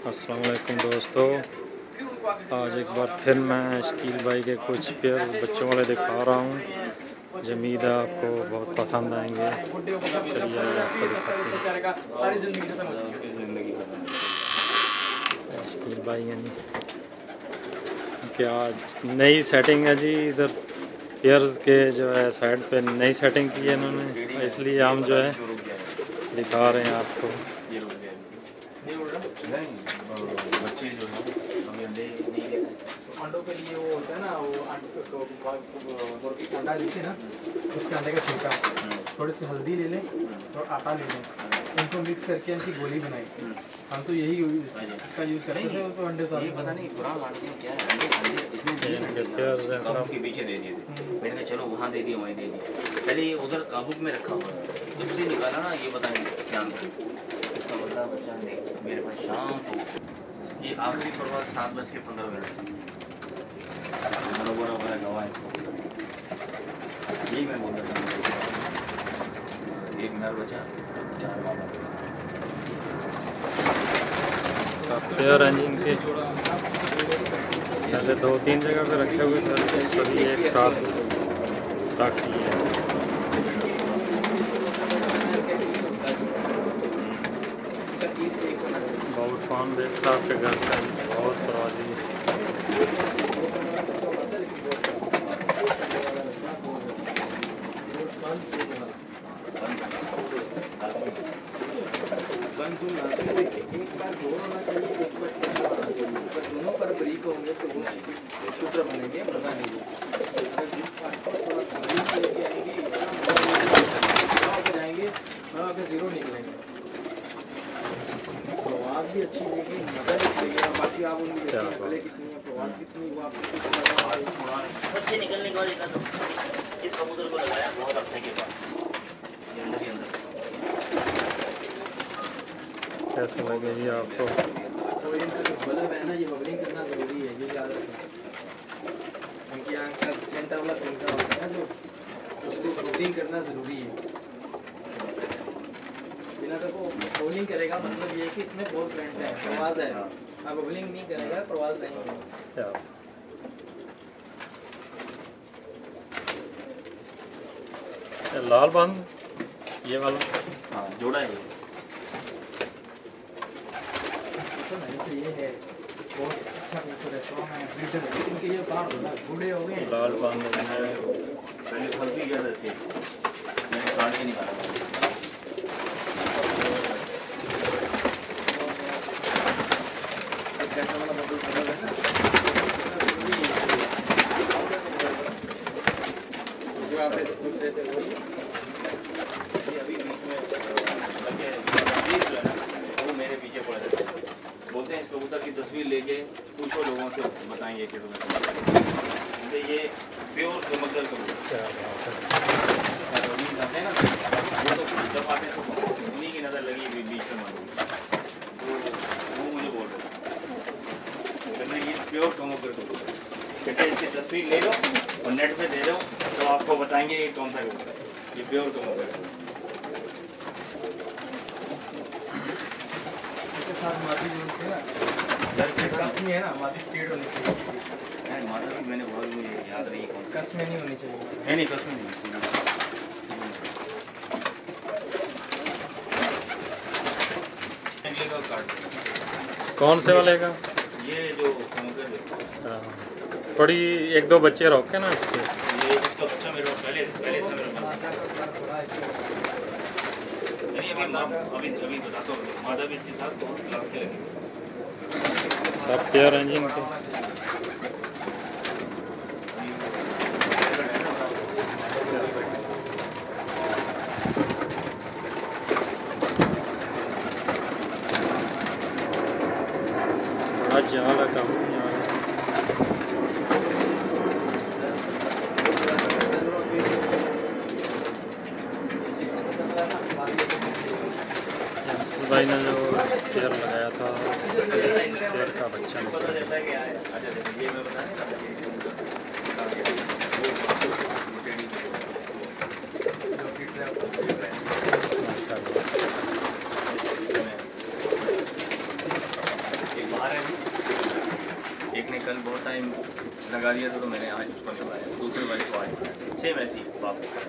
अस्सलाम वालेकुम दोस्तों, आज एक बार फिर मैं शकील भाई के कुछ पेयर बच्चों वाले दिखा रहा हूँ। उम्मीद है आपको बहुत पसंद आएंगे। चलिए आपको दिखाते हैं। शकील भाई यानी क्या नई सेटिंग है जी, इधर पेयर्स के जो है साइड पे नई सेटिंग की है इन्होंने, इसलिए हम जो है दिखा रहे हैं आपको। बच्चे जो है अंडों के लिए वो होता है ना, वो मुर्गी अंडा लेते ना, उसके अंडे का छिलका थोड़ी सी हल्दी ले लें और आटा ले लें, उनको मिक्स करके इनकी गोली बनाई। हम तो यही का यूज़ करते हैं। तो अंडे तो पता नहीं पुराना मार्केट में क्या है, अंडे के पीछे दे दिए थे। मैंने कहा चलो वहाँ दे दिए, वहीं दे दिए। पहले ये उधर काबुक में रखा हुआ है, जब से निकाला ना ये पता नहीं शाम को इसका बदला बच्चा नहीं मेरे पास शाम को ये आखिरी प्रवास 7:15 वगैरह गवा है इसको। यही मैं बोल रहा हूँ, एक नर बचा 4 वाला सब पेयर हैं जिनके पहले 2-3 जगह पे रखे हुए थे, सभी एक साथ रख दिए। बहुत फार्म एक साथ के घर का बहुत प्रवासी दोनों पर ब्रेक होंगे तो वो सूत्र बनेंगे, पता नहीं जाएंगे जीरो निकलेंगे। प्रवास भी अच्छी देगी, मजा भी चाहिए। बाकी आप उनकी पहले कितनी है प्रवास कितनी वो आपको बच्चे निकलने के बाद इस कबूतर को लगाया बहुत हफ्ते के बाद अंदर ही अंदर। कैसे लगे जी आपको? बल्ब है ना, ये बबलिंग करना जरूरी है, ये याद रखना। उनकी आँख का सेंटर वाला तिनका होता है ना, जो उसको बबलिंग करना जरूरी है। बिना तो वो बबलिंग करेगा मतलब ये है कि इसमें बहुत करंट है, प्रवास है। अब बबलिंग नहीं करेगा प्रवास नहीं होगा। लाल बंद ये वाला हाँ जोड़ा है ये है बहुत अच्छा कबूतर है। तो मैं ब्रीडर है, इनके ये काट दो ना, बूढ़े हो गए लाल बंद पहले फल भी गया थे, मैंने काट के निकाला। जो आप पूछ रहे थे वही अभी बीच में लगे वो मेरे पीछे पड़े थे। बोलते हैं इस कबूतर की तस्वीर लेके पूछो लोगों से, बताएंगे कि तुम्हें ये प्योर कमर्शियल कबूतर जाते हैं ना, वो तो जब आते हैं तो उन्हीं की नज़र लगी बीच में मालूम, तो वो मुझे बोल रहे थे ये प्योर कमर्शियल कबूतर। बेटा इसकी तस्वीर ले लो और नेट पे दे दो तो आपको बताएंगे ये कौन सा कबूतर है, ये प्योर कमर्शियल है। इसके साथ मादी जो है ना, कसमी है ना, मादी स्टेट होनी चाहिए। मादा भी मैंने बहुत मुझे याद नहीं कौन कसमें नहीं होनी चाहिए। नहीं कसमें नहीं। कौन से वाले का? ये जो थोड़ी 1-2 बच्चे रोके ना इसके। ये इसका बच्चा मेरे पास पहले था मेरे पास। अभी बताता हूँ, मादा भी इसके साथ बहुत लाभ के लगे सब पेयर हैं जी इनके। बड़ा जाल है काम भाई ने जो पेयर लगाया था पेयर का बच्चा निकला। आ रहे हैं। एक ने कल बहुत टाइम लगा दिया था तो मैंने आज उसको निभाया, दूसरे वाले को आज सेम ऐसी वापस।